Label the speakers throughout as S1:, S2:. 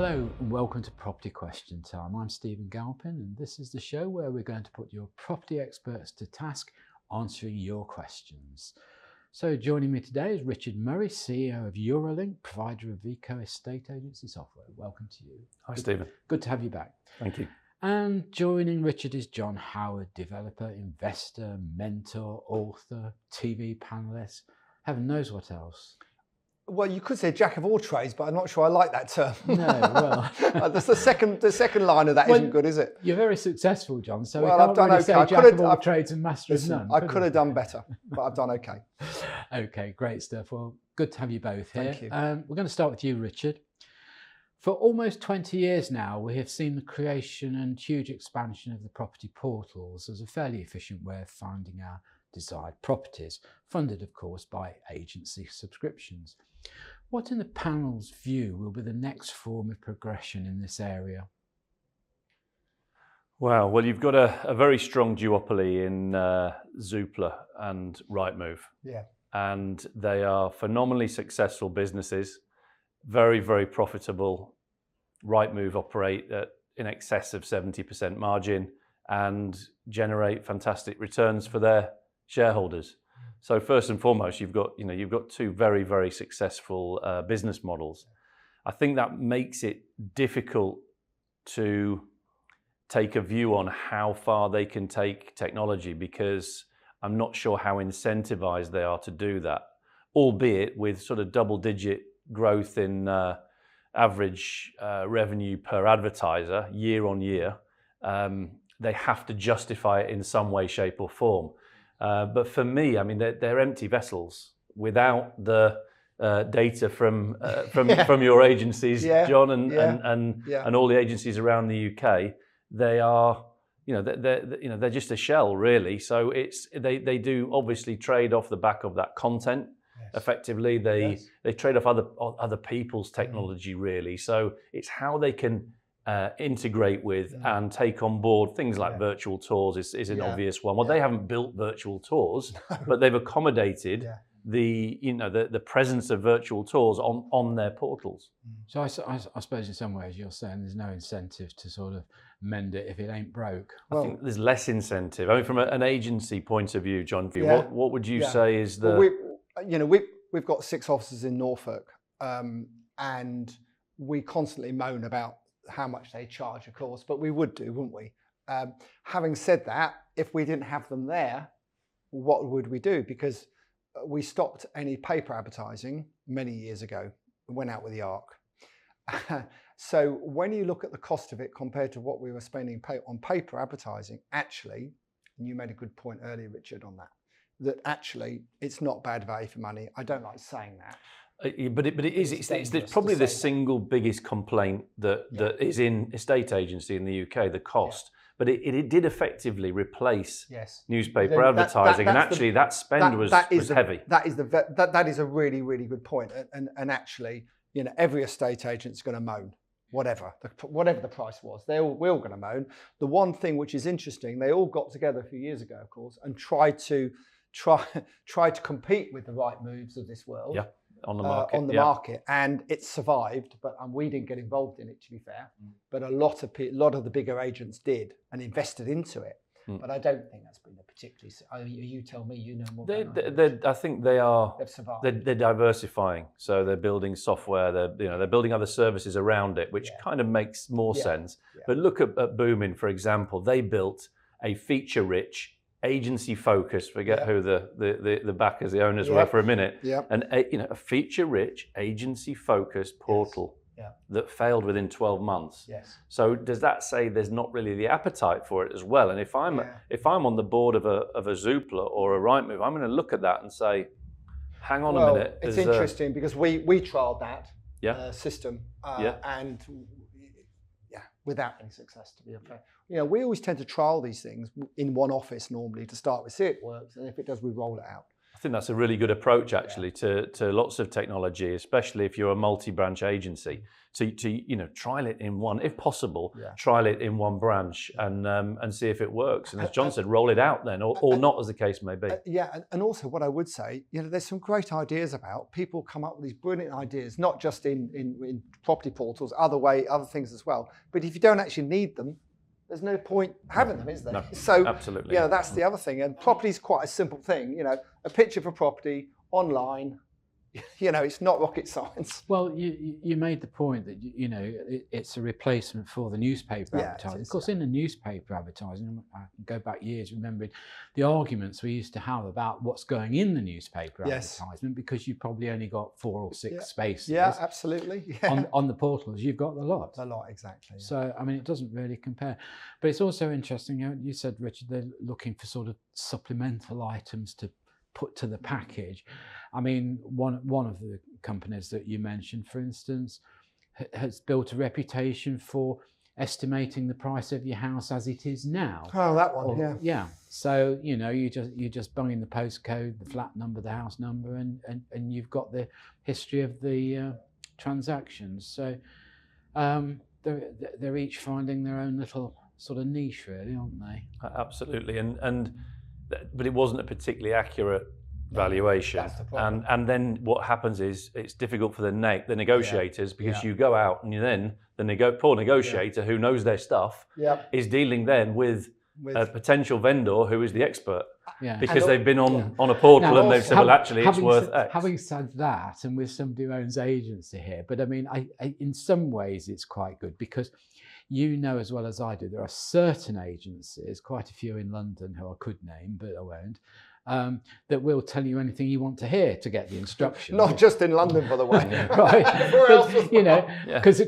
S1: Hello and welcome to Property Question Time. I'm Stephen Galpin and this is the show where we're going to put your property experts to task answering your questions. So joining me today is Richard Murray, CEO of Eurolink, provider of VECO estate agency software. Welcome to you.
S2: Hi Stephen.
S1: Good to have you back.
S2: Thank you.
S1: And joining Richard is John Howard, developer, investor, mentor, author, TV panelist, heaven knows what else.
S3: Well, you could say jack of all trades, but I'm not sure I like that term.
S1: No, well,
S3: that's the second line of that isn't good, is it?
S1: You're very successful, John. So
S3: well,
S1: we can't
S3: I've done
S1: really
S3: okay.
S1: say jack of all trades and master of none.
S3: I could have done better, but I've done okay.
S1: Okay, great stuff. Well, good to have you both here.
S3: Thank you.
S1: We're going to start with you, Richard. For almost 20 years now, we have seen the creation and huge expansion of the property portals as a fairly efficient way of finding our desired properties, funded, of course, by agency subscriptions. What, in the panel's view, will be the next form of progression in this area?
S2: Wow, well, you've got a very strong duopoly in Zoopla and Rightmove.
S3: Yeah.
S2: And they are phenomenally successful businesses, very, very profitable. Rightmove operate at in excess of 70% margin and generate fantastic returns for their shareholders. So first and foremost, you've got two very, very successful business models. I think that makes it difficult to take a view on how far they can take technology, because I'm not sure how incentivized they are to do that, albeit with sort of double-digit growth in average revenue per advertiser year on year. They have to justify it in some way, shape or form. But for me, I mean, they're empty vessels without the data from your agencies, John, and all the agencies around the UK. They are, they're just a shell, really. So they do obviously trade off the back of that content. Yes. Effectively, they trade off other people's technology, really. So it's how they can integrate with and take on board things like virtual tours is an obvious one. Well, they haven't built virtual tours, but they've accommodated the presence of virtual tours on their portals.
S1: So I suppose in some ways you're saying there's no incentive to sort of mend it if it ain't broke.
S2: I think there's less incentive. I mean, from an agency point of view, John, what would you say is the?
S3: Well, we've got 6 offices in Norfolk, and we constantly moan about how much they charge, of course, but we would do, wouldn't we? Having said that, if we didn't have them there, what would we do? Because we stopped any paper advertising many years ago. We went out with the ARC. So when you look at the cost of it compared to what we were spending on paper advertising, actually, and you made a good point earlier, Richard, on that actually it's not bad value for money. I don't like saying that.
S2: But it is. It's probably the single biggest complaint that is in estate agency in the UK, the cost. But it did effectively replace newspaper advertising, and actually that spend was heavy.
S3: That is a really, really good point. And actually, every estate agent's going to moan, whatever the price was. We're all going to moan. The one thing which is interesting, they all got together a few years ago, of course, and tried to compete with the Rightmoves of this world.
S2: Yeah. On the market,
S3: market, and it survived, but we didn't get involved in it, to be fair. But a lot of the bigger agents did and invested into it. But I don't think that's been a particularly. You tell me, you know more.
S2: I think they are.
S3: They've survived.
S2: They're diversifying, so they're building software. They're building other services around it, which kind of makes more sense. Yeah. But look at Boomin, for example. They built a feature-rich, agency-focused, forget who the backers, the owners were for a minute, and a feature-rich, agency-focused portal that failed within 12 months.
S3: Yes.
S2: So does that say there's not really the appetite for it as well? And if I'm on the board of a Zoopla or a Rightmove, I'm going to look at that and say, hang on a minute.
S3: It's interesting because we trialled that system and without any success, to be fair. We always tend to trial these things in one office normally to start with, see it works, and if it does, we roll it out.
S2: think that's a really good approach, actually, to lots of technology, especially if you're a multi-branch agency. To trial it in one, if possible, trial it in one branch and see if it works. And as John said, roll it out then, or not, as the case may be.
S3: And also what I would say, there's some great ideas about. People come up with these brilliant ideas, not just in property portals, other things as well. But if you don't actually need them, there's no point having them, is there?
S2: No,
S3: so
S2: absolutely.
S3: That's the other thing. And property is quite a simple thing. A picture of a property online. It's not rocket science.
S1: Well, you made the point that it's a replacement for the newspaper advertising. Of course, in the newspaper advertising, I can go back years remembering the arguments we used to have about what's going in the newspaper advertisement, because you probably only got 4 or 6 spaces.
S3: Yeah, absolutely. Yeah.
S1: On the portals, you've got the lot.
S3: A lot, exactly. Yeah.
S1: So, I mean, it doesn't really compare. But it's also interesting, you said, Richard, they're looking for sort of supplemental items to put to the package. I mean, one of the companies that you mentioned, for instance, has built a reputation for estimating the price of your house as it is now.
S3: Oh, that one,
S1: yeah. So you just bung in the postcode, the flat number, the house number, and you've got the history of the transactions. So they're each finding their own little sort of niche, really, aren't they?
S2: Absolutely, but it wasn't a particularly accurate valuation.
S3: That's the problem.
S2: And then what happens is it's difficult for the negotiators, because you go out and then the poor negotiator who knows their stuff is dealing then with a potential vendor who is the expert, because they've been on a portal and they've said, well, actually it's worth X.
S1: Having said that, and with somebody who owns agency here, but I mean, I in some ways it's quite good, because as well as I do, there are certain agencies, quite a few in London who I could name, but I won't, that will tell you anything you want to hear to get the instruction.
S3: Not just in London, by the way.
S1: Right. Because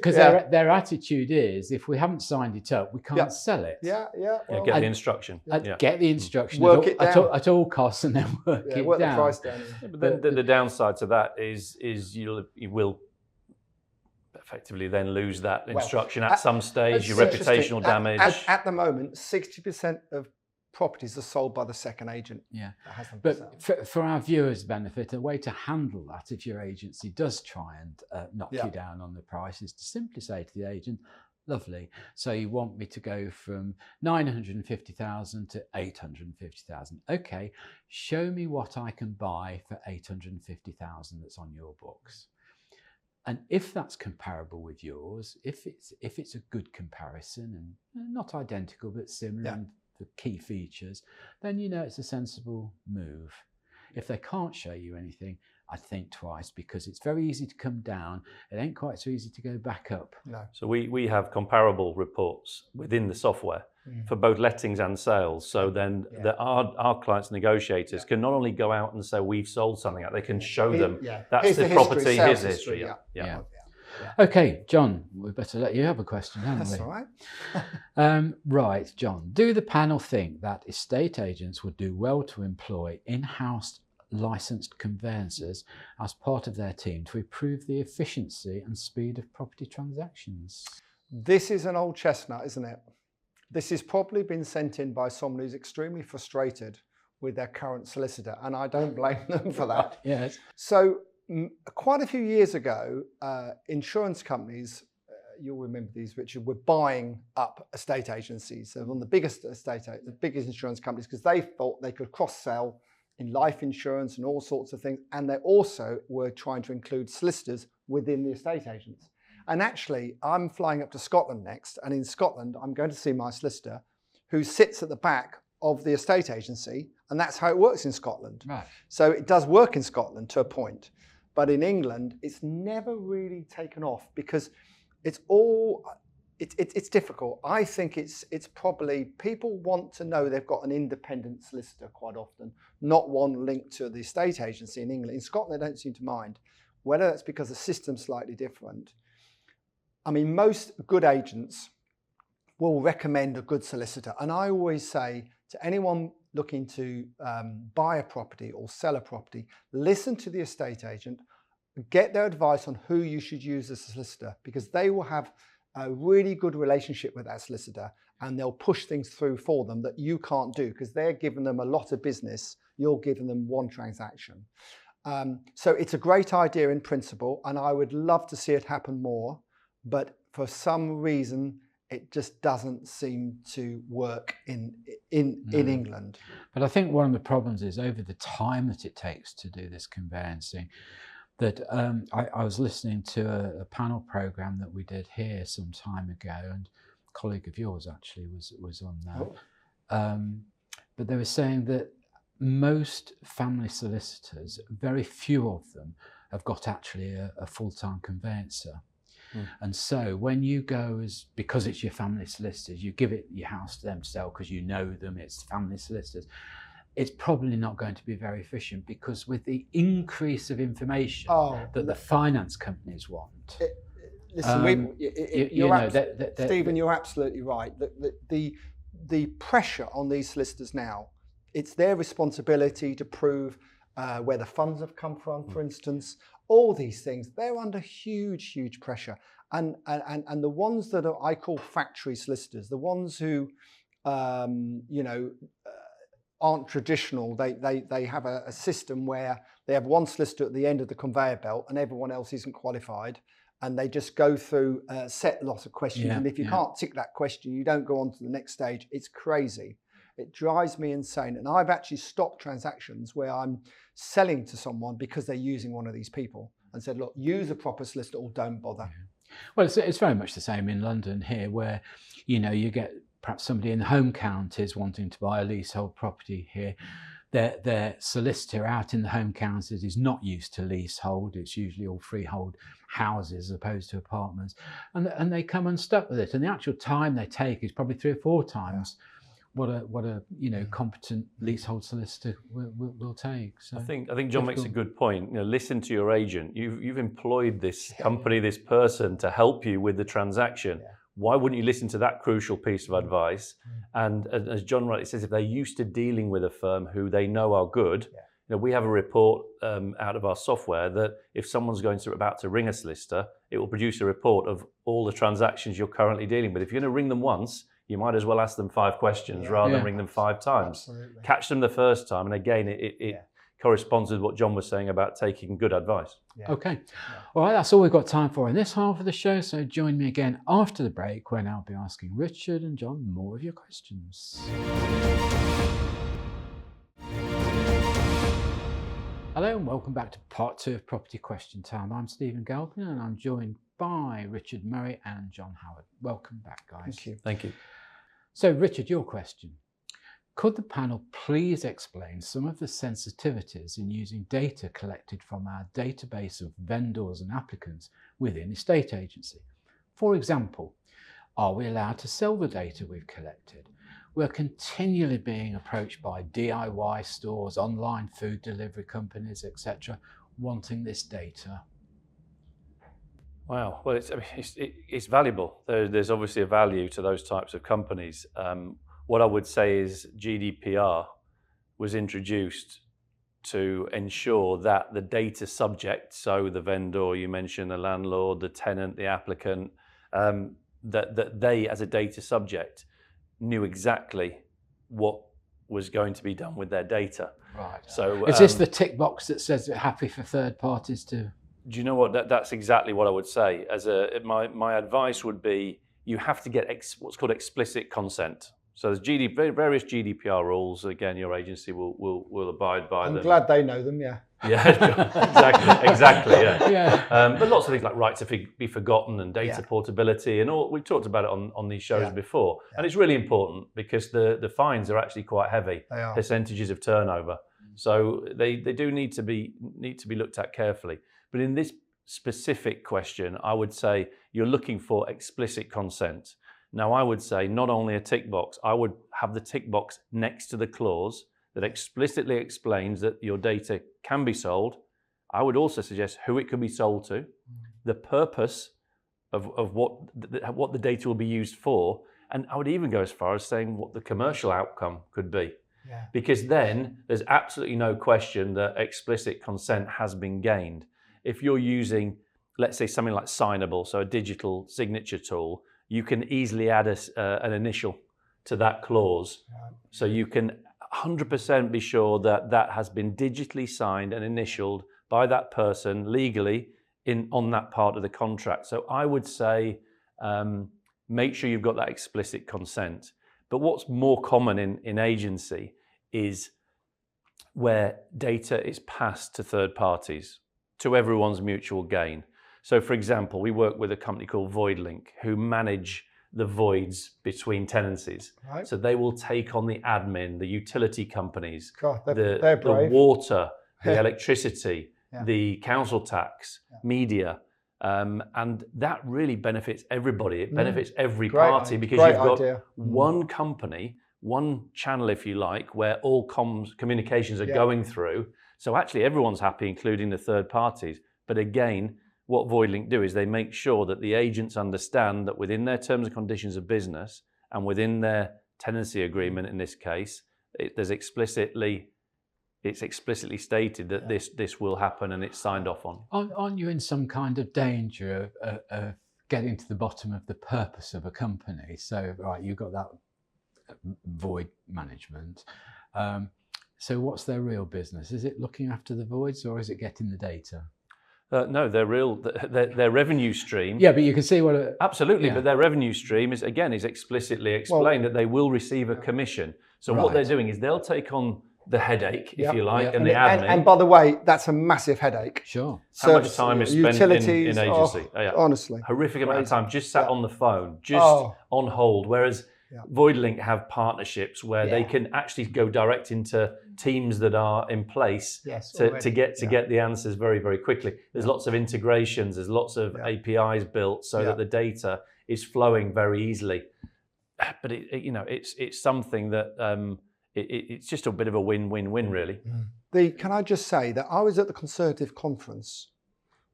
S1: their attitude is, if we haven't signed it up, we can't sell it.
S2: Get the instruction.
S1: Get the instruction.
S3: Work it down.
S1: At all costs, and then work it
S3: work
S1: down.
S3: The price down.
S2: But then the downside to that is you will effectively then lose that instruction at some stage, your reputational damage.
S3: At the moment, 60% of properties are sold by the second agent.
S1: Yeah, but for our viewers' benefit, a way to handle that, if your agency does try and knock you down on the price, is to simply say to the agent, lovely, so you want me to go from 950,000 to 850,000. Okay, show me what I can buy for 850,000 that's on your books. And if that's comparable with yours, if it's a good comparison and not identical but similar in the key features, then it's a sensible move. If they can't show you anything, I'd think twice, because it's very easy to come down. It ain't quite so easy to go back up.
S3: No.
S2: So we have comparable reports within the software for both lettings and sales. So then our clients, negotiators, can not only go out and say we've sold something, they can show them that's the property, here's the history.
S1: Okay, John, we better let you have a question, haven't we?
S3: That's all right.
S1: Right, John, do the panel think that estate agents would do well to employ in-house licensed conveyancers as part of their team to improve the efficiency and speed of property transactions?
S3: This is an old chestnut, isn't it? This has probably been sent in by someone who's extremely frustrated with their current solicitor, and I don't blame them for that.
S1: Yes.
S3: So quite a few years ago, insurance companies, you'll remember these, Richard, were buying up estate agencies. So one of the biggest insurance companies, because they thought they could cross-sell in life insurance and all sorts of things. And they also were trying to include solicitors within the estate agents. And actually, I'm flying up to Scotland next. And in Scotland, I'm going to see my solicitor, who sits at the back of the estate agency. And that's how it works in Scotland.
S1: Right.
S3: So it does work in Scotland to a point. But in England, it's never really taken off, because it's difficult. I think it's probably, people want to know they've got an independent solicitor quite often, not one linked to the estate agency in England. In Scotland, they don't seem to mind. Whether that's because the system's slightly different. I mean, most good agents will recommend a good solicitor. And I always say to anyone looking to buy a property or sell a property, listen to the estate agent, get their advice on who you should use as a solicitor, because they will have a really good relationship with that solicitor, and they'll push things through for them that you can't do, because they're giving them a lot of business you're giving them one transaction. So it's a great idea in principle, and I would love to see it happen more, but for some reason it just doesn't seem to work in England.
S1: But I think one of the problems is over the time that it takes to do this conveyancing. That I was listening to a panel program that we did here some time ago, and a colleague of yours actually was on that. Oh. But they were saying that most family solicitors, very few of them have got actually a full-time conveyancer. And so when you go because it's your family solicitors, you give it your house to them to sell because you know them, it's family solicitors, it's probably not going to be very efficient, because with the increase of information that the finance companies want.
S3: Listen, Stephen, you're absolutely right. The pressure on these solicitors now, it's their responsibility to prove where the funds have come from, for instance. All these things, they're under huge pressure. And the ones that I call factory solicitors, the ones who, aren't traditional. They have a system where they have one solicitor at the end of the conveyor belt and everyone else isn't qualified. And they just go through a set lot of questions. And if you can't tick that question, you don't go on to the next stage. It's crazy. It drives me insane. And I've actually stopped transactions where I'm selling to someone because they're using one of these people, and said, look, use a proper solicitor or don't bother.
S1: Well, it's very much the same in London here, where, you get perhaps somebody in the home counties wanting to buy a leasehold property here. Their solicitor out in the home counties is not used to leasehold. It's usually all freehold houses as opposed to apartments. And they come unstuck with it. And the actual time they take is probably 3 or 4 times what a competent leasehold solicitor will take. So
S2: I think John makes a good point. Listen to your agent. You've employed this company, this person to help you with the transaction. Yeah. Why wouldn't you listen to that crucial piece of advice? And as John rightly says, if they're used to dealing with a firm who they know are good, we have a report out of our software that if someone's about to ring a solicitor, it will produce a report of all the transactions you're currently dealing with. If you're going to ring them once, you might as well ask them 5 questions rather than ring them 5 times. Absolutely. Catch them the first time, and again, it corresponds with what John was saying about taking good advice.
S1: Yeah. Okay. All right, that's all we've got time for in this half of the show. So join me again after the break, when I'll be asking Richard and John more of your questions. Hello and welcome back to part 2 of Property Question Time. I'm Stephen Galpin and I'm joined by Richard Murray and John Howard. Welcome back, guys.
S3: Thank you.
S2: Thank you.
S1: So Richard, your question. Could the panel please explain some of the sensitivities in using data collected from our database of vendors and applicants within estate agency? For example, are we allowed to sell the data we've collected? We're continually being approached by DIY stores, online food delivery companies, etc., wanting this data.
S2: Wow, well, it's valuable. There's obviously a value to those types of companies. What I would say is GDPR was introduced to ensure that the data subject, so the vendor, you mentioned the landlord, the tenant, the applicant, that they as a data subject knew exactly what was going to be done with their data.
S1: Right.
S2: So
S1: is this the tick box that says it's happy for third parties to?
S2: Do you know what? That's exactly what I would say. My advice would be, you have to get what's called explicit consent. So there's various GDPR rules. Again, your agency will abide by them.
S3: I'm glad they know them. Yeah.
S2: Yeah, exactly. Yeah. But lots of things like right to be forgotten and data portability and all. We've talked about it on these shows before, and it's really important because the fines are actually quite heavy.
S3: They are.
S2: Percentages of turnover, so they do need to be looked at carefully. But in this specific question, I would say you're looking for explicit consent. Now, I would say not only a tick box, I would have the tick box next to the clause that explicitly explains that your data can be sold. I would also suggest who it could be sold to, the purpose of what the data will be used for, and I would even go as far as saying what the commercial outcome could be. Yeah. Because then there's absolutely no question that explicit consent has been gained. If you're using, let's say, something like Signable, so a digital signature tool, you can easily add an initial to that clause. So you can 100% be sure that that has been digitally signed and initialed by that person legally on that part of the contract. So I would say make sure you've got that explicit consent. But what's more common in agency is where data is passed to third parties to everyone's mutual gain. So for example, we work with a company called Eurolink who manage the voids between tenancies.
S3: Right.
S2: So they will take on the admin, the utility companies,
S3: God, they're
S2: the
S3: brave.
S2: water, the electricity,
S3: Yeah.
S2: the council tax, media. And that really benefits everybody. It benefits every
S3: Great
S2: party
S3: idea.
S2: because
S3: Great
S2: you've got
S3: idea.
S2: one company, one channel, if you like, where all communications are going through. So actually everyone's happy, including the third parties. But again, what Eurolink do is they make sure that the agents understand that within their terms and conditions of business and within their tenancy agreement in this case, it's explicitly stated that this will happen and it's signed off on.
S1: Aren't you in some kind of danger of getting to the bottom of the purpose of a company? So, right, you've got that void management. So what's their real business? Is it looking after the voids or is it getting the data?
S2: No, their revenue stream.
S1: Yeah, but you can see what.
S2: Absolutely, but their revenue stream is explicitly explained that they will receive a commission. So what they're doing is they'll take on the headache, if you like, and the admin.
S3: And by the way, that's a massive headache.
S1: Sure.
S2: How much time is spent in agency?
S3: Honestly.
S2: Horrific amount of time just sat on the phone, just on hold. Whereas Eurolink have partnerships where they can actually go direct into teams that are in place to get the answers very, very quickly. There's lots of integrations, there's lots of APIs built so that the data is flowing very easily. But it's something that it's just a bit of a win-win-win, really.
S3: Can I just say that I was at the Conservative conference,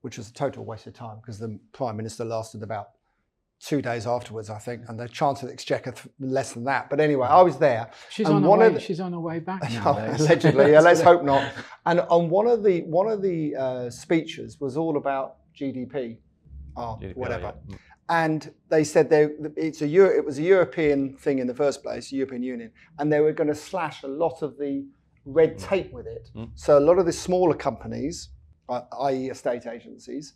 S3: which was a total waste of time because the Prime Minister lasted about 2 days afterwards, I think, and the Chancellor of the Exchequer less than that. But anyway, I was there.
S1: She's on her way back nowadays.
S3: Allegedly, let's hope not. And on one of the speeches was all about GDPR, whatever.
S2: Yeah.
S3: And they said it was a European thing in the first place, European Union, and they were going to slash a lot of the red tape with it. So a lot of the smaller companies, i.e. estate agencies,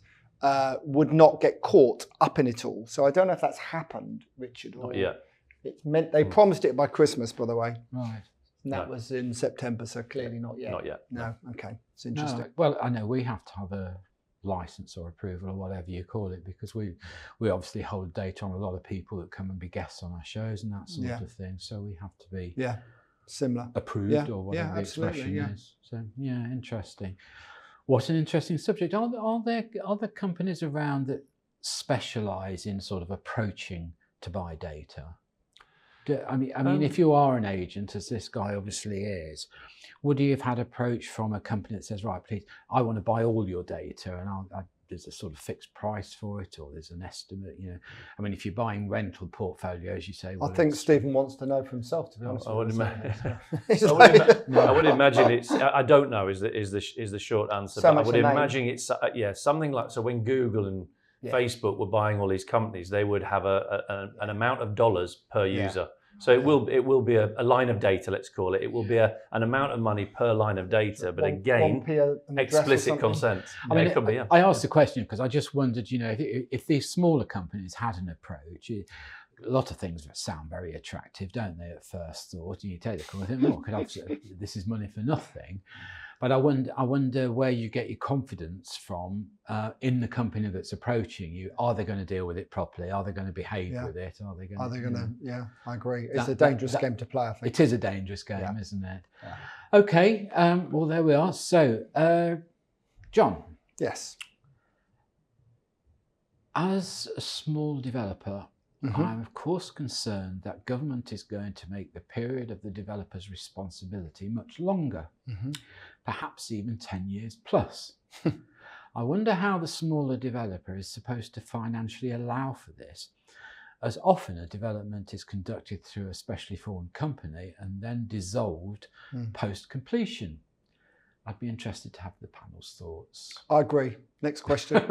S3: would not get caught up in it all. So I don't know if that's happened, Richard. Or
S2: not yet.
S3: It's meant they promised it by Christmas, by the way.
S1: Right.
S3: And that was in September, so clearly not yet.
S2: Not yet.
S3: No. Okay. It's interesting.
S1: No, well, I know we have to have a license or approval or whatever you call it because we obviously hold data on a lot of people that come and be guests on our shows and that sort of thing. So we have to be
S3: similar
S1: approved or whatever the expression is. So interesting. What an interesting subject. Are there other companies around that specialise in sort of approaching to buy data? I mean, if you are an agent, as this guy obviously is, would you have had approach from a company that says, right, please, I want to buy all your data and there's a sort of fixed price for it or there's an estimate, I mean, if you're buying rental portfolios, you say, well,
S3: I think Stephen wants to know for himself, to be honest.
S2: I would imagine it's, I don't know is the short answer, but I would imagine it's, something like, so when Google and Facebook were buying all these companies, they would have an amount of dollars per user. So it will be a line of data, let's call it. It will be an amount of money per line of data, but again, explicit consent.
S1: I mean, it could be, I asked the question because I just wondered, if these smaller companies had an approach, a lot of things sound very attractive, don't they, at first thought? And you take the call and think, this is money for nothing. But I wonder where you get your confidence from in the company that's approaching you. Are they going to deal with it properly? Are they going to behave with it? Are they going to?
S3: Yeah, I agree. It's a dangerous game to play, I think.
S1: It is a dangerous game, isn't it? Yeah. Okay, well, there we are. So, John.
S3: Yes.
S1: As a small developer, I'm of course concerned that government is going to make the period of the developer's responsibility much longer. Perhaps even 10 years plus. I wonder how the smaller developer is supposed to financially allow for this, as often a development is conducted through a specially formed company and then dissolved post-completion. I'd be interested to have the panel's thoughts.
S3: I agree. Next question.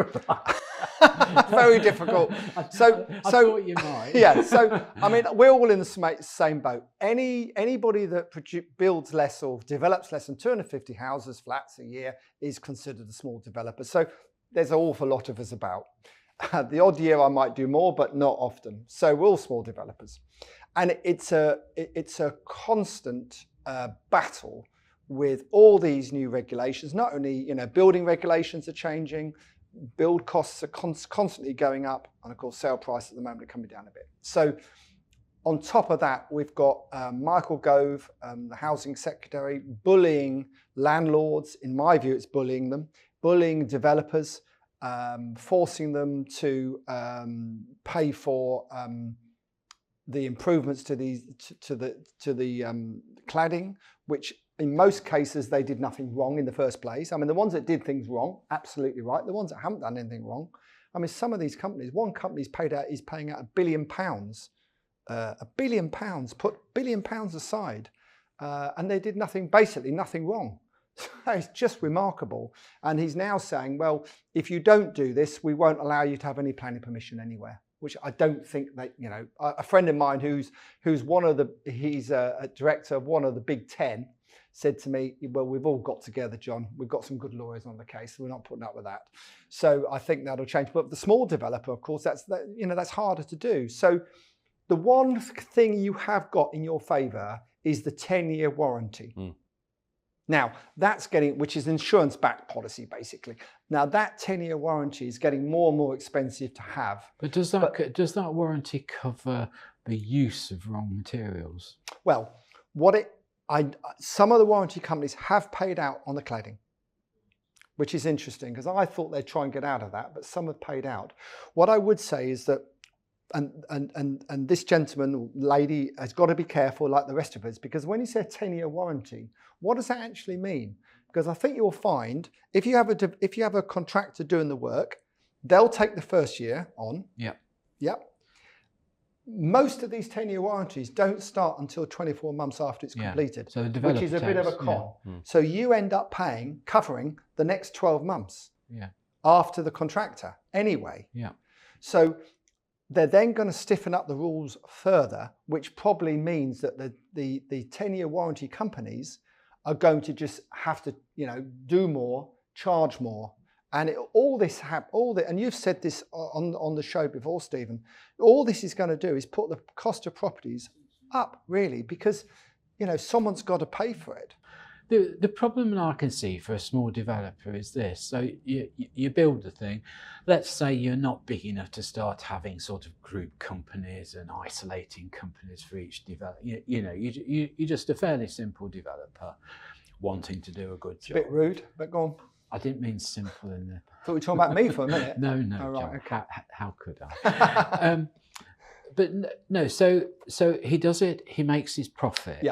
S3: Very difficult.
S1: I thought you might.
S3: Yeah. So I mean, we're all in the same boat. Anybody that builds less or develops less than 250 houses, flats a year is considered a small developer. So there's an awful lot of us about. The odd year I might do more, but not often. So we're all small developers, and it's a constant battle with all these new regulations. Not only building regulations are changing, build costs are constantly going up, and of course sale prices at the moment are coming down a bit. So on top of that, we've got Michael Gove, the housing secretary, bullying landlords. In my view, it's bullying them, bullying developers, forcing them to pay for the improvements to the cladding, which in most cases they did nothing wrong in the first place. I mean, the ones that did things wrong, absolutely right. The ones that haven't done anything wrong, I mean, some of these companies, one company's paying out £1 billion, £1 billion, put £1 billion aside, and they did basically nothing wrong. It's just remarkable. And he's now saying, well, if you don't do this, we won't allow you to have any planning permission anywhere, which I don't think that, a friend of mine who's he's a director of one of the Big 10 said to me, well, we've all got together, John. We've got some good lawyers on the case. So we're not putting up with that. So I think that'll change. But the small developer, of course, that's harder to do. So the one thing you have got in your favour is the 10-year warranty. Now, which is insurance-backed policy, basically. Now, that 10-year warranty is getting more and more expensive to have.
S1: But does that warranty cover the use of wrong materials?
S3: Well, some of the warranty companies have paid out on the cladding, which is interesting, because I thought they'd try and get out of that, but some have paid out. What I would say is that, and this gentleman or lady has got to be careful, like the rest of us, because when you say a 10-year warranty, what does that actually mean? Because I think you'll find if you have a contractor doing the work, they'll take the first year on. Yep. Most of these 10-year warranties don't start until 24 months after it's completed,
S1: so
S3: which is a bit of a con. So you end up covering the next 12 months after the contractor anyway. So they're then going to stiffen up the rules further, which probably means that the 10-year warranty companies are going to just have to, do more, charge more. And and you've said this on the show before, Stephen, all this is going to do is put the cost of properties up, really, because, someone's got to pay for it.
S1: The problem I can see for a small developer is this. So you build the thing. Let's say you're not big enough to start having sort of group companies and isolating companies for each developer. You're just a fairly simple developer wanting to do a good job.
S3: A bit rude, but go on.
S1: I didn't mean simple in the...
S3: Thought you were talking about me for a minute.
S1: No,
S3: oh, right,
S1: John,
S3: okay.
S1: how could I? But no, so he does it, he makes his profit,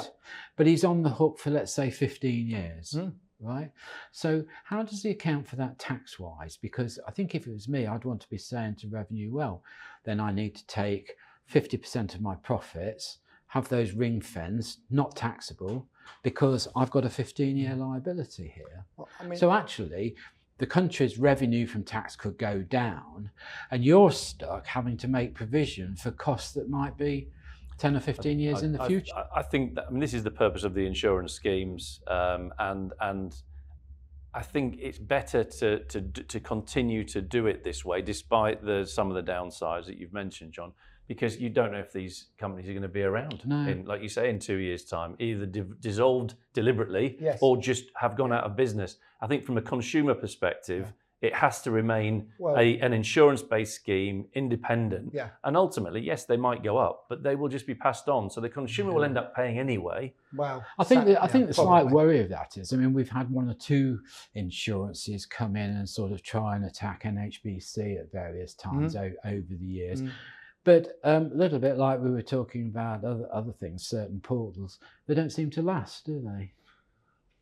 S1: but he's on the hook for, let's say, 15 years, right? So how does he account for that tax-wise? Because I think if it was me, I'd want to be saying to Revenue, well, then I need to take 50% of my profits, have those ring-fenced, not taxable, because I've got a 15-year liability here. Well, so actually, the country's revenue from tax could go down, and you're stuck having to make provision for costs that might be 10 or 15 years in the future.
S2: I think that, this is the purpose of the insurance schemes, and I think it's better to continue to do it this way, despite some of the downsides that you've mentioned, John. Because you don't know if these companies are going to be around, like you say, in 2 years' time, either dissolved deliberately or just have gone out of business. I think from a consumer perspective, it has to remain an insurance-based scheme, independent. And ultimately, yes, they might go up, but they will just be passed on. So the consumer will end up paying anyway.
S1: I think the slight worry of that is, we've had one or two insurances come in and sort of try and attack NHBC at various times over the years. But a little bit like we were talking about other things, certain portals, they don't seem to last, do they?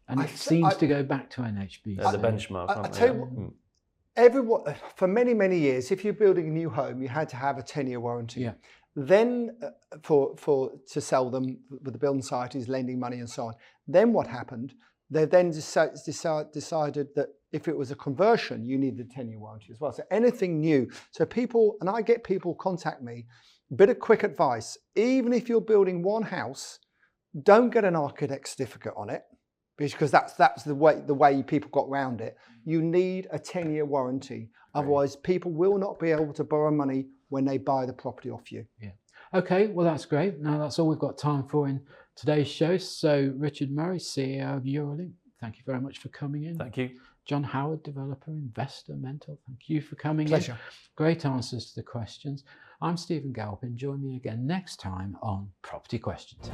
S1: And it seems to go back to NHBC.
S2: They're the benchmark, aren't they?
S3: I tell you what, for many, many years, if you're building a new home, you had to have a 10-year warranty. Then to sell them with the building societies, lending money and so on. Then what happened? They then decided that if it was a conversion, you needed a 10-year warranty as well. So anything new. So people, and I get people contact me, a bit of quick advice, even if you're building one house, don't get an architect certificate on it, because that's the way people got around it. You need a 10-year warranty. Otherwise, people will not be able to borrow money when they buy the property off you.
S1: Yeah. Okay, well, that's great. Now, that's all we've got time for in today's show. So, Richard Murray, CEO of Eurolink, thank you very much for coming in.
S2: Thank you.
S1: John Howard, developer, investor, mentor, thank you for coming
S3: Pleasure.
S1: in. Great answers to the questions. I'm Stephen Galpin. Join me again next time on Property Question Time.